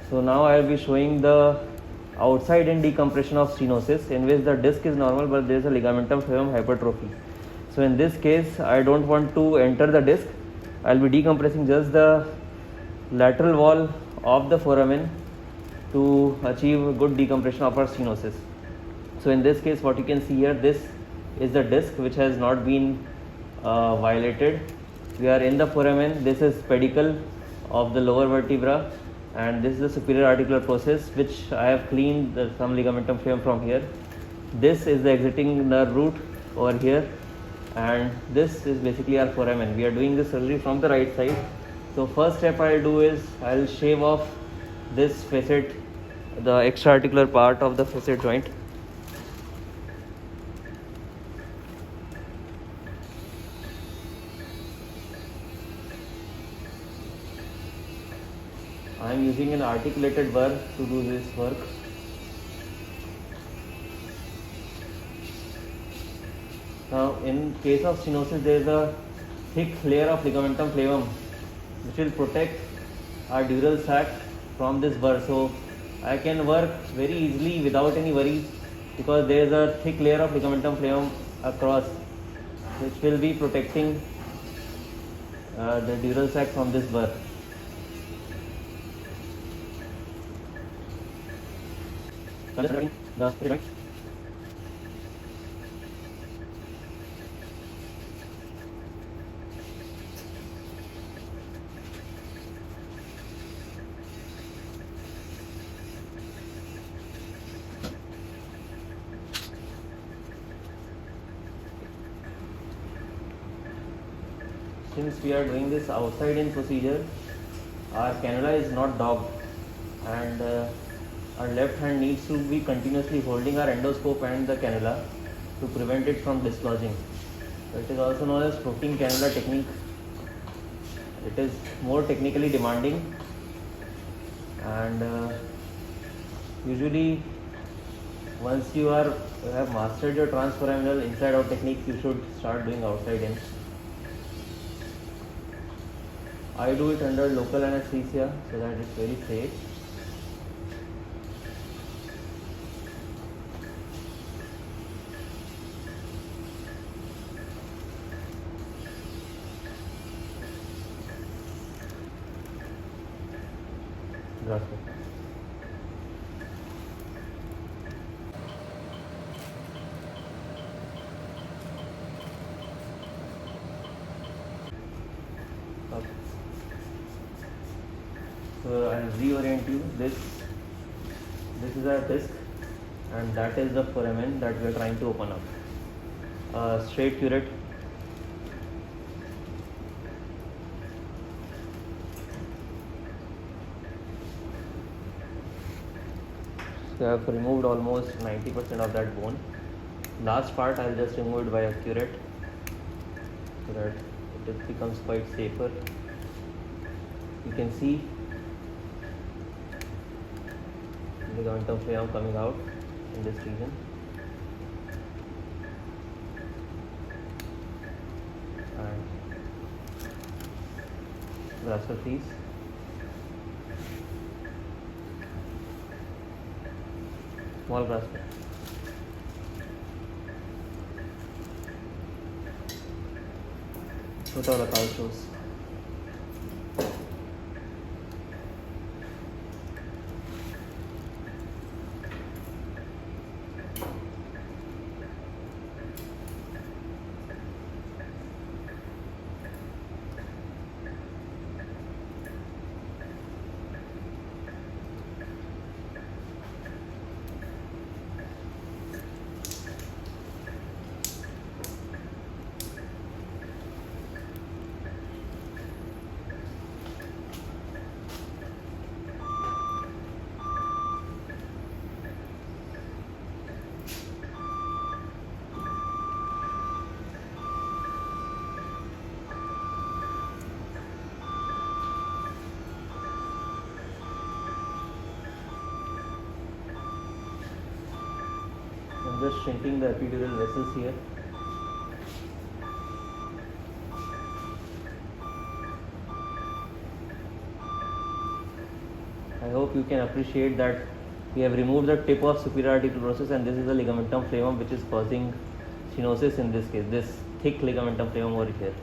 So now I will be showing the outside in decompression of stenosis, in which the disc is normal but there is a ligamentum flavum hypertrophy. So in this case I don't want to enter the disc. I will be decompressing just the lateral wall of the foramen to achieve good decompression of our stenosis. So in this case, what you can see here, this is the disc which has not been violated. We are in the foramen. This is pedicle of the lower vertebra, and this is the superior articular process, which I have cleaned some ligamentum flavum from here. This is the exiting nerve root over here, and this is basically our foramen. We are doing this surgery from the right side. So first step I'll do is I'll shave off this facet, the extra-articular part of the facet joint. I am using an articulated burr to do this work. Now in case of stenosis, there is a thick layer of ligamentum flavum which will protect our dural sac from this burr. So I can work very easily without any worry, because there is a thick layer of ligamentum flavum across which will be protecting the dural sac from this burr. Since we are doing this outside in procedure, our cannula is not dogged, and our left hand needs to be continuously holding our endoscope and the cannula to prevent it from dislodging. It is also known as floating cannula technique. It is more technically demanding, and usually once you have mastered your transforaminal inside out technique, you should start doing outside in. I do it under local anesthesia so that it's very safe. Gracias. Okay. So I'll reorient you. This is our disc, and that is the foramen that we are trying to open up. Straight curate. So I have removed almost 90% of that bone. Last part I'll just remove it by a curate so that it becomes quite safer. You can see the ligamentum flavum coming out in this region. And grasper please. Small grasper. छोटा वाला calculus. I'm just shrinking the epidural vessels here. I hope you can appreciate that we have removed the tip of superior articular process, and this is the ligamentum flavum which is causing stenosis in this case, this thick ligamentum flavum over here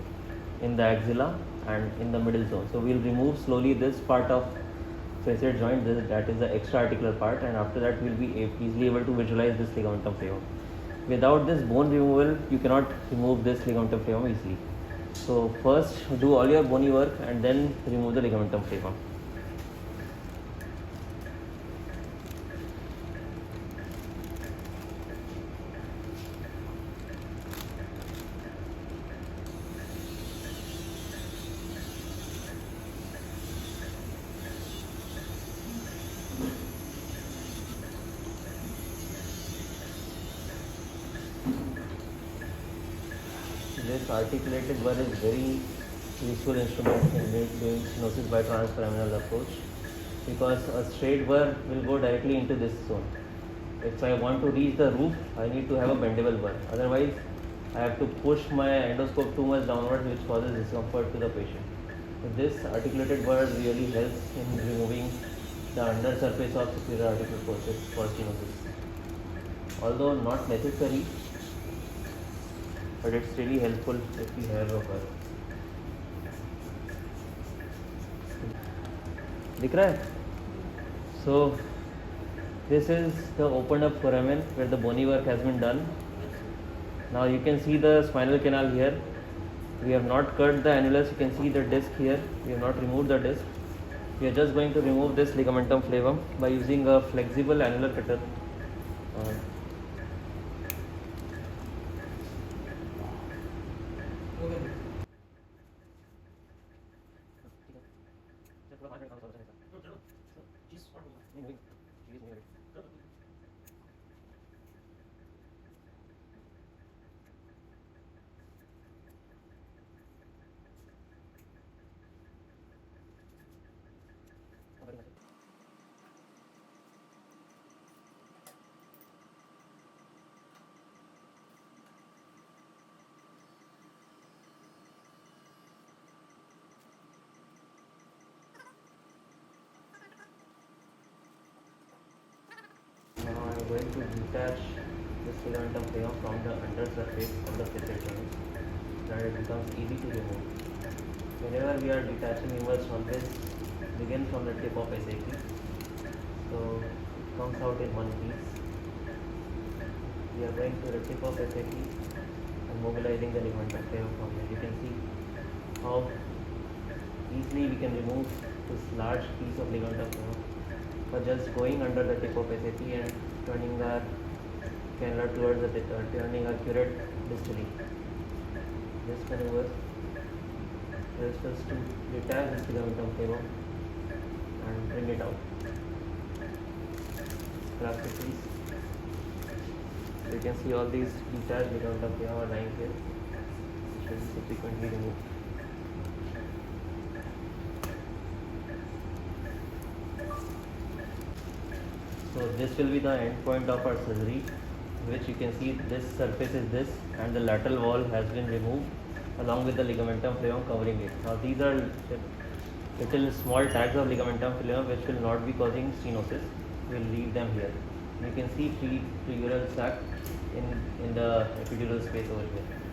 in the axilla and in the middle zone. So we will remove slowly this part of facet joint, that is the extra articular part, and after that we will be easily able to visualize this ligamentum flavum. Without this bone removal, you cannot remove this ligamentum flavum easily. So first do all your bony work and then remove the ligamentum flavum. This articulated burr is very useful instrument in doing stenosis by transforaminal approach, because a straight burr will go directly into this zone. If I want to reach the roof, I need to have a bendable burr. Otherwise, I have to push my endoscope too much downwards, which causes discomfort to the patient. So this articulated burr really helps in removing the under surface of superior articular process for stenosis. Although not necessary, but it's really helpful if we have a burr. दिख रहा है? So this is the opened up foramen where the bony work has been done. Now you can see the spinal canal here. We have not cut the annulus. You can see the disc here. We have not removed the disc. We are just going to remove this ligamentum flavum by using a flexible annular cutter. Now I am going to detach this ligamentum flavum from the under surface of the facet joint, that it becomes easy to remove. Whenever we are detaching, we must always begin from the tip of SAP. So it comes out in one piece. We are going to the tip of SAP and mobilizing the ligamentum flavum from here. You can see how easily we can remove this large piece of ligamentum flavum for just going under the tip of SAP and turning our cannula towards the turning our curate distally. This maneuver helps us to detach this ligamentum flavum and bring it out. Grasp it please. So you can see all these detached ligamentum flavum are lying here, which will be subsequently removed. So this will be the end point of our surgery, which you can see this surface is this and the lateral wall has been removed along with the ligamentum flavum covering it. Now these are little small tags of ligamentum flavum which will not be causing stenosis. We will leave them here. You can see predural sac in the epidural space over here.